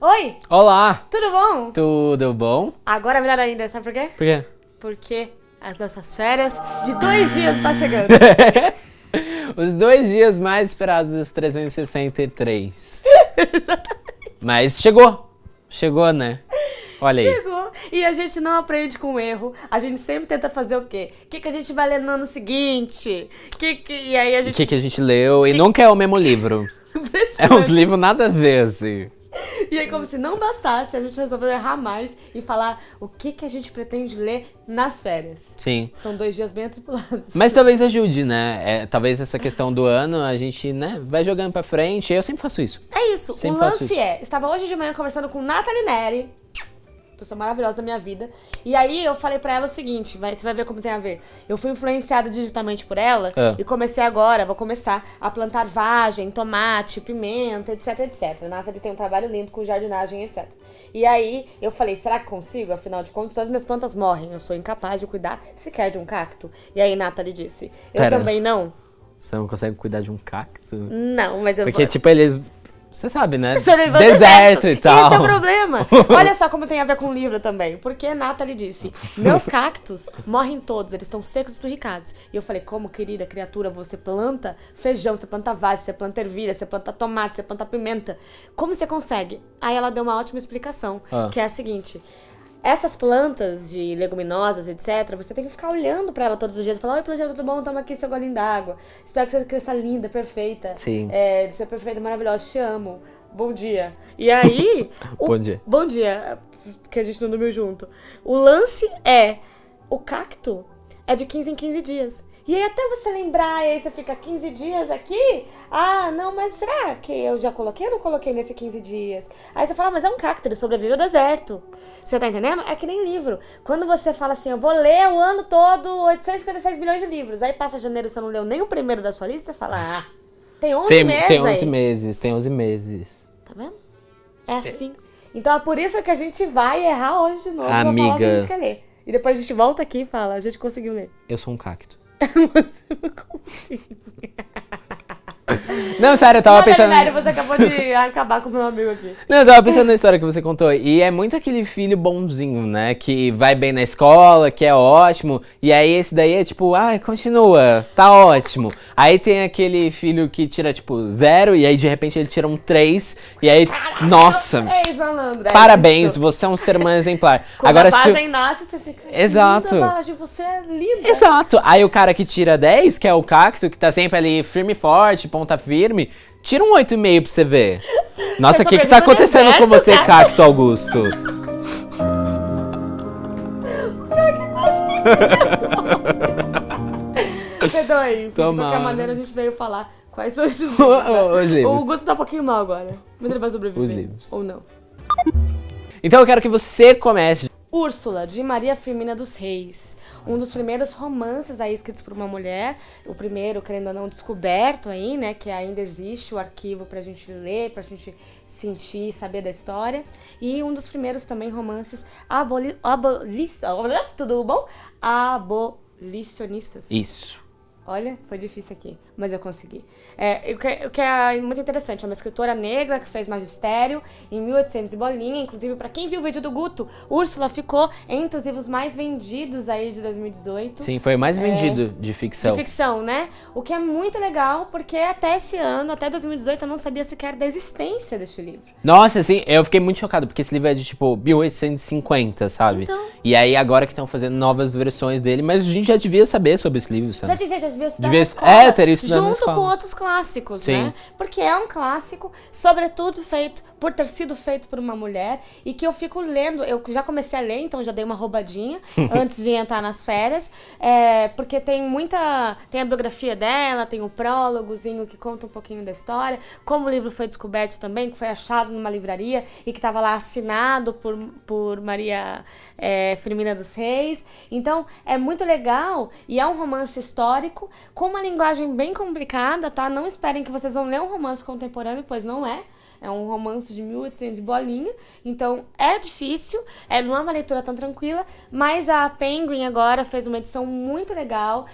Oi! Olá! Tudo bom? Tudo bom? Agora é melhor ainda, sabe por quê? Por quê? Porque as nossas férias de 2 dias tá chegando. Os 2 dias mais esperados dos 363. Exatamente. Mas chegou! Chegou, né? Olha aí. Chegou. E a gente não aprende com erro. A gente sempre tenta fazer o quê? O que a gente vai ler no ano seguinte? E aí a gente... O que a gente leu? E nunca é o mesmo livro. É uns livros nada a ver, assim. E aí, como se não bastasse, a gente resolveu errar mais e falar o que a gente pretende ler nas férias. Sim. São 2 dias bem atribulados. Mas talvez ajude, né? Talvez essa questão do ano a gente, né, vai jogando pra frente. Eu sempre faço isso. É isso. Sempre O faço lance isso. estava hoje de manhã conversando com Nathalie Neri, pessoa maravilhosa da minha vida. E aí eu falei pra ela o seguinte, você vai ver como tem a ver. Eu fui influenciada digitalmente por ela e vou começar a plantar vagem, tomate, pimenta, etc, etc. A Nathalie tem um trabalho lindo com jardinagem, etc. E aí eu falei, será que consigo? Afinal de contas, todas as minhas plantas morrem. Eu sou incapaz de cuidar sequer de um cacto. E aí Nathalie disse, eu também não. Você não consegue cuidar de um cacto? Não, mas eu Porque, tipo, eles... Você sabe, né? Deserto e tal. Esse é o problema. Olha só como tem a ver com o livro também. Porque Nathalie disse, meus cactos morrem todos, eles estão secos e esturricados. E eu falei, como, querida criatura, você planta feijão, você planta vagem, você planta ervilha, você planta tomate, você planta pimenta. Como você consegue? Aí ela deu uma ótima explicação, que é a seguinte... Essas plantas de leguminosas, etc., você tem que ficar olhando pra ela todos os dias. Falar, oi, planta, tudo bom? Toma aqui seu golinho d'água. Espero que você cresça linda, perfeita. Sim. Você é perfeita, maravilhosa, te amo. Bom dia. E aí... Bom dia. Bom dia, que a gente não dormiu junto. O lance é... O cacto é de 15 em 15 dias. E aí até você lembrar, e aí você fica 15 dias aqui? Ah, não, mas será que eu já coloquei ou não coloquei nesse 15 dias? Aí você fala, mas é um cacto, ele sobrevive ao deserto. Você tá entendendo? É que nem livro. Quando você fala assim, eu vou ler o ano todo 856 bilhões de livros. Aí passa janeiro, você não leu nem o primeiro da sua lista, você fala, ah, tem 11 meses Tem 11 aí. meses, tem 11 meses. Tá vendo? É assim. Então é por isso que a gente vai errar hoje de novo. Amiga. Falar o que a gente quer ler. E depois a gente volta aqui e fala, a gente conseguiu ler. Eu sou um cacto. Não, sério, eu tava pensando... Você acabou de acabar com o meu amigo aqui. Não, eu tava pensando na história que você contou. E é muito aquele filho bonzinho, né? Que vai bem na escola, que é ótimo. E aí esse daí é tipo, continua, tá ótimo. Aí tem aquele filho que tira tipo 0 e aí de repente ele tira um 3. E aí, nossa, malandro, parabéns, isso. você é um ser humano exemplar. Quando agora, a vagem nasce, você fica... Exato. Linda, vagem, você é linda. Exato. Aí o cara que tira 10, que é o cacto, que tá sempre ali firme e forte, ponta firme, tira um 8,5 pra você ver. Nossa, o que tá acontecendo com você, cacto Augusto? Perdoe, de qualquer maneira a gente veio falar quais são esses livros. Os livros. O Guto tá um pouquinho mal agora, mas ele vai sobreviver. Os livros. Ou não. Então eu quero que você comece. Úrsula, de Maria Firmina dos Reis. Um dos primeiros romances aí escritos por uma mulher. O primeiro, querendo ou não, descoberto aí, né? Que ainda existe o arquivo pra gente ler, pra gente sentir, saber da história. E um dos primeiros também romances tudo bom? Abolicionistas. Isso. Olha, foi difícil aqui, mas eu consegui. O que é muito interessante, é uma escritora negra que fez magistério em 1800 e bolinha. Inclusive, pra quem viu o vídeo do Guto, Úrsula ficou entre os livros mais vendidos aí de 2018. Sim, foi o mais vendido de ficção. De ficção, né? O que é muito legal, porque até esse ano, até 2018, eu não sabia sequer da existência deste livro. Nossa, assim, eu fiquei muito chocado, porque esse livro é de, tipo, 1850, sabe? Então... E aí, agora que estão fazendo novas versões dele, mas a gente já devia saber sobre esse livro, sabe? Já devia estudar na escola, teria estudado na junto escola. com outros clássicos, Sim. né? Porque é um clássico, sobretudo feito por ter sido feito por uma mulher, e que eu fico lendo, eu já comecei a ler, então já dei uma roubadinha antes de entrar nas férias, porque tem a biografia dela, tem o prólogozinho que conta um pouquinho da história, como o livro foi descoberto também, que foi achado numa livraria e que estava lá assinado por Maria Firmina dos Reis. Então é muito legal e é um romance histórico com uma linguagem bem complicada, tá? Não esperem que vocês vão ler um romance contemporâneo, pois não é. É um romance de 1800 e bolinha, então é difícil, não é uma leitura tão tranquila, mas a Penguin agora fez uma edição muito legal,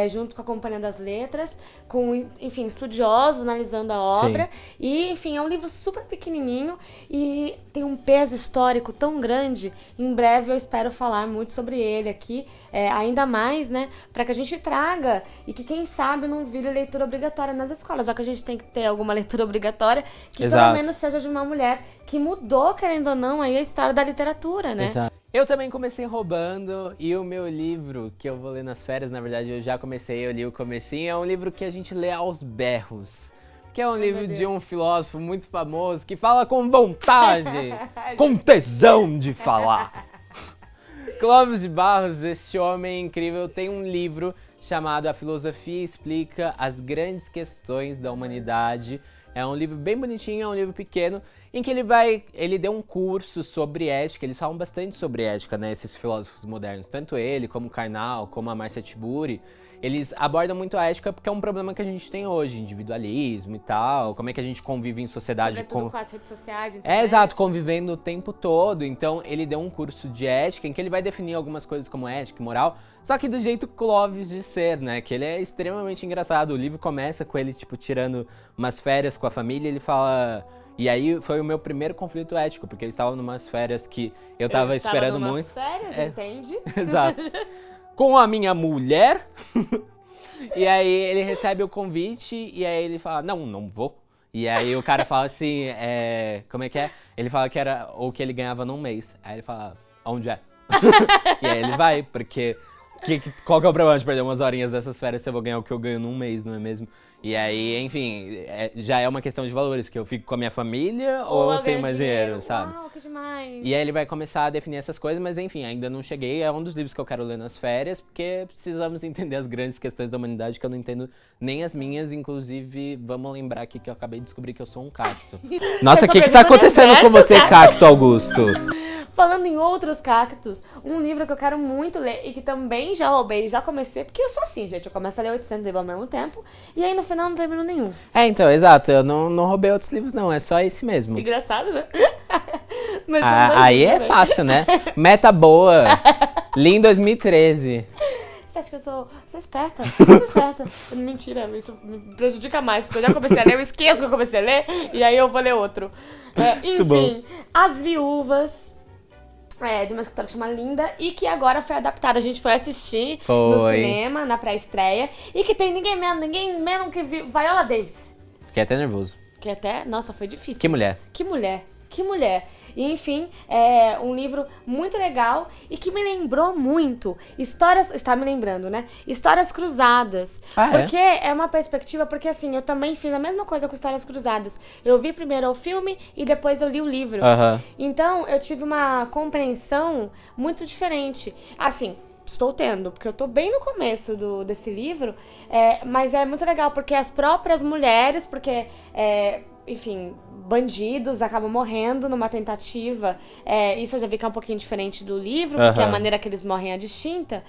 junto com a Companhia das Letras, com, enfim, estudiosos analisando a obra. Sim. E, enfim, é um livro super pequenininho e tem um peso histórico tão grande. Em breve eu espero falar muito sobre ele aqui, ainda mais, né, para que a gente traga e que, quem sabe, não vire leitura obrigatória nas escolas, já que a gente tem que ter alguma leitura obrigatória que pelo menos seja de uma mulher que mudou, querendo ou não, aí a história da literatura, né? Exato. Eu também comecei roubando, e o meu livro, que eu vou ler nas férias, na verdade eu já comecei, eu li o comecinho, é um livro que a gente lê aos berros. Que é um livro de um filósofo muito famoso que fala com vontade, com tesão de falar. Clóvis de Barros, este homem incrível, tem um livro chamado A Filosofia Explica as Grandes Questões da Humanidade. É um livro bem bonitinho, é um livro pequeno, em que ele deu um curso sobre ética. Eles falam bastante sobre ética, né, esses filósofos modernos. Tanto ele, como Karnal, como a Marcia Tiburi. Eles abordam muito a ética porque é um problema que a gente tem hoje, individualismo e tal, como é que a gente convive em sociedade. Sobretudo com as redes sociais, internet. Exato, convivendo o tempo todo. Então ele deu um curso de ética em que ele vai definir algumas coisas como ética e moral, só que do jeito Clóvis de ser, né, que ele é extremamente engraçado. O livro começa com ele, tipo, tirando umas férias com a família, ele fala... E aí foi o meu primeiro conflito ético, porque eles estavam numas férias que eu tava esperando muito. Férias, entende? Exato. Com a minha mulher. E aí ele recebe o convite e aí ele fala, não vou. E aí o cara fala assim, como é que é? Ele fala que era o que ele ganhava num mês. Aí ele fala, onde é? E aí ele vai, porque qual que é o problema de perder umas horinhas dessas férias se eu vou ganhar o que eu ganho num mês, não é mesmo? E aí, enfim, já é uma questão de valores, porque eu fico com a minha família ou eu tenho mais dinheiro, sabe? Uau, que demais! E aí ele vai começar a definir essas coisas, mas enfim, ainda não cheguei. É um dos livros que eu quero ler nas férias, porque precisamos entender as grandes questões da humanidade, que eu não entendo nem as minhas. Inclusive, vamos lembrar aqui que eu acabei de descobrir que eu sou um cacto. Nossa, o que tá acontecendo com você, cacto Augusto? Falando em outros cactos, um livro que eu quero muito ler e que também já roubei, já comecei, porque eu sou assim, gente, eu começo a ler 800 livros ao mesmo tempo e aí no final não termino nenhum. Então, exato, eu não roubei outros livros não, é só esse mesmo. Engraçado, né? Mas aí é fácil, né? Meta boa, li em 2013. Você acha que eu sou esperta? Eu sou esperta. Mentira, isso me prejudica mais, porque eu já comecei a ler, eu esqueço que eu comecei a ler e aí eu vou ler outro. Enfim, As Viúvas. De uma escritora que chama Linda e que agora foi adaptada. A gente foi assistir no cinema, na pré-estreia. E que tem ninguém menos que Viola Davis. Fiquei até nervoso. Nossa, foi difícil. Que mulher. Que mulher. E, enfim, é um livro muito legal e que me lembrou muito está me lembrando, né? Histórias Cruzadas. Porque é uma perspectiva, porque assim, eu também fiz a mesma coisa com Histórias Cruzadas. Eu vi primeiro o filme e depois eu li o livro. Então, eu tive uma compreensão muito diferente. Assim, estou tendo, porque eu tô bem no começo desse livro, mas é muito legal, porque as próprias mulheres, porque... enfim, bandidos acabam morrendo numa tentativa. Isso eu já vi que é um pouquinho diferente do livro, porque a maneira que eles morrem é distinta.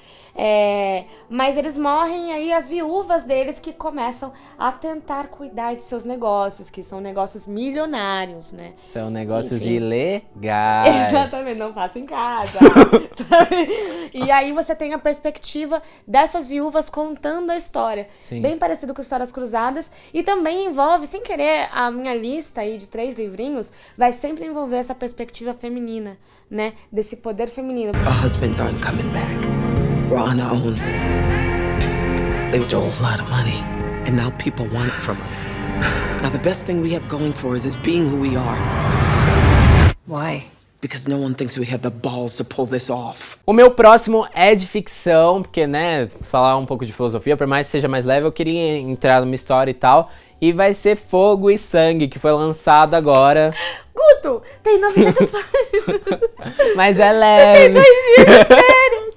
Mas eles morrem, e aí as viúvas deles que começam a tentar cuidar de seus negócios, que são negócios milionários, né? São negócios ilegais. Exatamente, não faça em casa. E aí você tem a perspectiva dessas viúvas contando a história. Sim. Bem parecido com Histórias Cruzadas. E também envolve, sem querer, a minha lista aí de 3 livrinhos vai sempre envolver essa perspectiva feminina, né? Desse poder feminino. Our husbands aren't coming back. We're on our own. They stole a lot of money, and now people want it from us. Now the best thing we have going for us is being who we are. Why? Because no one thinks we have the balls to pull this off. O meu próximo é de ficção, porque, né, falar um pouco de filosofia, por mais que seja mais leve, eu queria entrar numa história e tal. E vai ser Fogo e Sangue, que foi lançado agora. Guto, tem 900 páginas. Mas é leve. Tem 2 dias de férias.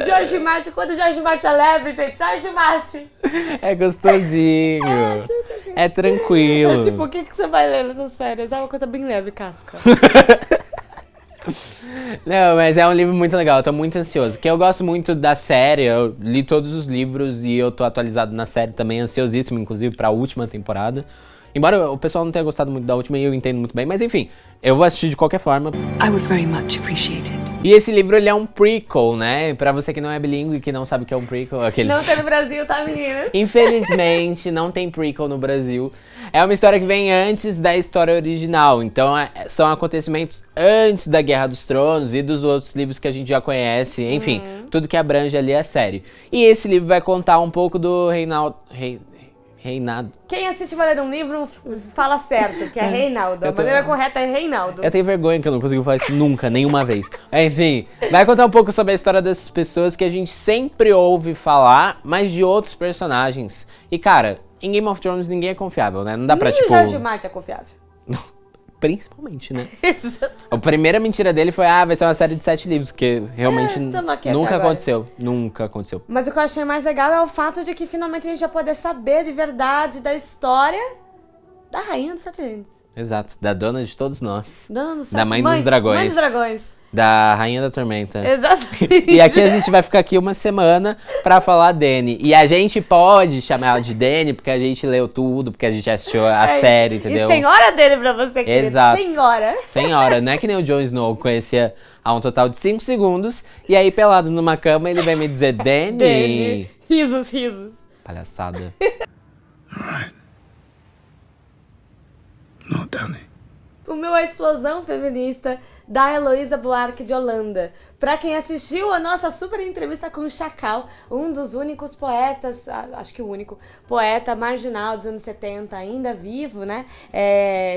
Jorge Martin, quando o Jorge Martin é leve, gente, Jorge Martin. É gostosinho. É tranquilo. Tipo, o que você vai ler nas férias? É uma coisa bem leve, Kafka. Não, mas é um livro muito legal, eu tô muito ansioso. Porque eu gosto muito da série, eu li todos os livros e eu tô atualizado na série também, ansiosíssimo, inclusive, pra última temporada. Embora o pessoal não tenha gostado muito da última e eu entendo muito bem, mas enfim, eu vou assistir de qualquer forma. I would very much appreciate it. E esse livro, ele é um prequel, né? Pra você que não é bilíngue e que não sabe o que é um prequel, aqueles... Não tem no Brasil, tá, meninas? Infelizmente, não tem prequel no Brasil. É uma história que vem antes da história original. Então, são acontecimentos antes da Guerra dos Tronos e dos outros livros que a gente já conhece. Enfim, tudo que abrange ali a série. E esse livro vai contar um pouco do reinado. Quem assiste vai ler um livro fala certo, que é Reinaldo. A maneira correta é Reinaldo. Eu tenho vergonha que eu não consigo falar isso nunca, nenhuma vez. Enfim, vai contar um pouco sobre a história dessas pessoas que a gente sempre ouve falar, mas de outros personagens. E cara, em Game of Thrones ninguém é confiável, né? Não dá pra, Nem tipo... o George Martin é confiável. Principalmente, né? A primeira mentira dele foi, vai ser uma série de 7 livros, que realmente nunca aconteceu. Nunca aconteceu. Mas o que eu achei mais legal é o fato de que finalmente a gente vai poder saber de verdade da história da Rainha dos Sete Reinos. Exato, da dona de todos nós. Dona dos Da mãe dos dragões. Mãe dos dragões. Da Rainha da Tormenta. Exatamente. E aqui a gente vai ficar aqui uma semana pra falar Dany. E a gente pode chamar ela de Dany porque a gente leu tudo, porque a gente assistiu a série, entendeu? E senhora dele pra você, querido. Exato. Senhora. Senhora, não é que nem o Jon Snow conhecia há um total de 5 segundos. E aí, pelado numa cama, ele vai me dizer Dany. Dany. Risos, risos. Palhaçada. Alright. No, Dany. O meu A Explosão Feminista, da Heloísa Buarque de Holanda. Pra quem assistiu a nossa super entrevista com o Chacal, um dos únicos poetas, acho que o único poeta marginal dos anos 70, ainda vivo, né?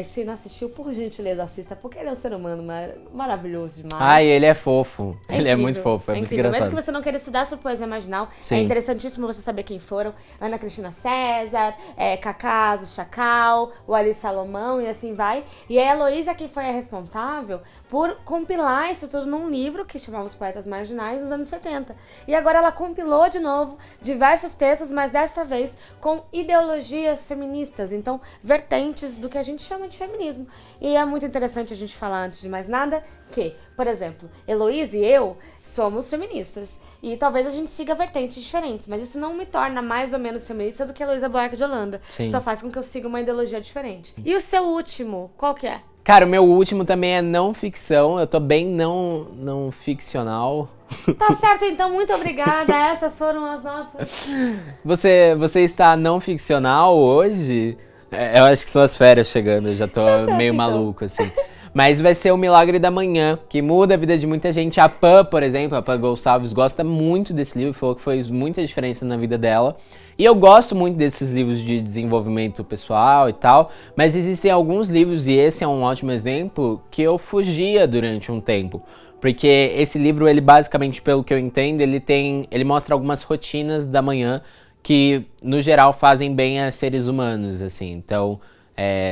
Se não assistiu, por gentileza, assista, porque ele é um ser humano maravilhoso demais. Ai, ele é fofo. Ele é incrível, muito fofo, é muito incrível. engraçado. Mesmo que você não queira estudar sobre poesia marginal, Sim. é interessantíssimo você saber quem foram. Ana Cristina César, Cacaz, o Chacal, o Ali Salomão e assim vai. E a Heloísa que foi a responsável por compilar isso tudo num livro que chamava Os Poetas Marginais dos anos 70. E agora ela compilou de novo diversos textos, mas dessa vez com ideologias feministas, então vertentes do que a gente chama de feminismo. E é muito interessante a gente falar, antes de mais nada, que, por exemplo, Heloísa e eu somos feministas. E talvez a gente siga vertentes diferentes, mas isso não me torna mais ou menos feminista do que a Heloísa Buarque de Holanda. Sim. Só faz com que eu siga uma ideologia diferente. E o seu último, qual que é? Cara, o meu último também é não ficção. Eu tô bem não ficcional. Tá certo, então, muito obrigada. Essas foram as nossas... Você está não ficcional hoje? Eu acho que são as férias chegando, eu já tô meio então. maluco, assim. Mas vai ser o Milagre da Manhã, que muda a vida de muita gente. A Pan, por exemplo, a Pan Gonçalves, gosta muito desse livro, falou que fez muita diferença na vida dela. E eu gosto muito desses livros de desenvolvimento pessoal e tal, mas existem alguns livros, e esse é um ótimo exemplo, que eu fugia durante um tempo. Porque esse livro, ele basicamente, pelo que eu entendo, ele mostra algumas rotinas da manhã que, no geral, fazem bem a seres humanos, assim. Então,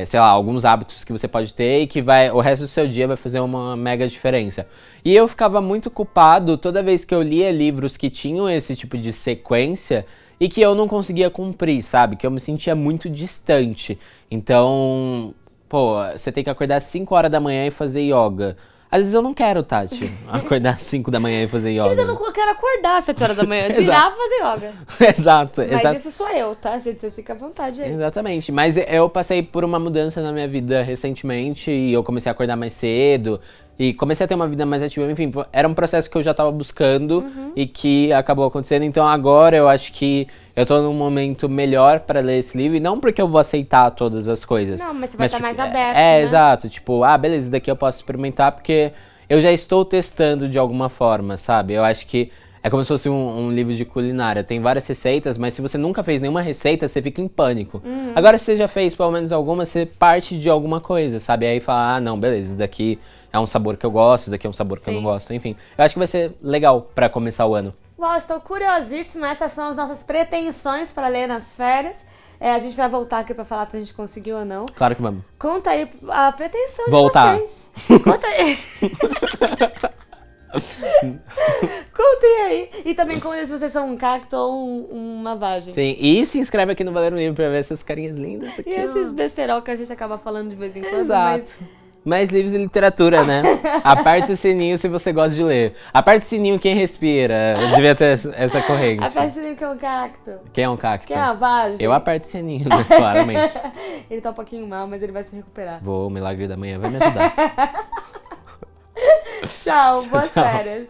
sei lá, alguns hábitos que você pode ter e que o resto do seu dia vai fazer uma mega diferença. E eu ficava muito culpado toda vez que eu lia livros que tinham esse tipo de sequência e que eu não conseguia cumprir, sabe? Que eu me sentia muito distante. Então, você tem que acordar às 5 horas da manhã e fazer yoga. Às vezes eu não quero, Tati, acordar às 5 da manhã e fazer yoga. Querida, eu não quero acordar às 7 horas da manhã, dirá fazer yoga. Exato. Mas isso sou eu, tá, gente? Você fica à vontade aí. Exatamente, mas eu passei por uma mudança na minha vida recentemente e eu comecei a acordar mais cedo e comecei a ter uma vida mais ativa, enfim, era um processo que eu já tava buscando e que acabou acontecendo, então agora eu acho que eu tô num momento melhor pra ler esse livro, e não porque eu vou aceitar todas as coisas. Não, mas você vai estar mais porque, aberto, né? Exato, tipo, beleza, isso daqui eu posso experimentar porque eu já estou testando de alguma forma, sabe? Eu acho que é como se fosse um livro de culinária. Tem várias receitas, mas se você nunca fez nenhuma receita, você fica em pânico. Agora, se você já fez pelo menos alguma, você parte de alguma coisa, sabe? Aí fala, não, beleza, isso daqui é um sabor que eu gosto, isso daqui é um sabor que eu não gosto, enfim. Eu acho que vai ser legal pra começar o ano. Uau, estou curiosíssima. Essas são as nossas pretensões para ler nas férias. A gente vai voltar aqui pra falar se a gente conseguiu ou não. Claro que vamos. Conta aí a pretensão voltar. De vocês. Conta aí. Contem aí. E também contem se vocês são um cacto ou uma vagem. Sim, e se inscreve aqui no Valer um Livro pra ver essas carinhas lindas aqui. E esses besterol que a gente acaba falando de vez em quando. Exato. Mas Mais livros e literatura, né? Aperte o sininho se você gosta de ler. Aperte o sininho quem respira. Devia ter essa corrente. Aperte o sininho que é um cacto. Quem é um cacto? Quem é uma vagem? Eu aperto o sininho, né? Claramente. Ele tá um pouquinho mal, mas ele vai se recuperar. Vou, o milagre da manhã vai me ajudar. Tchau, boas férias.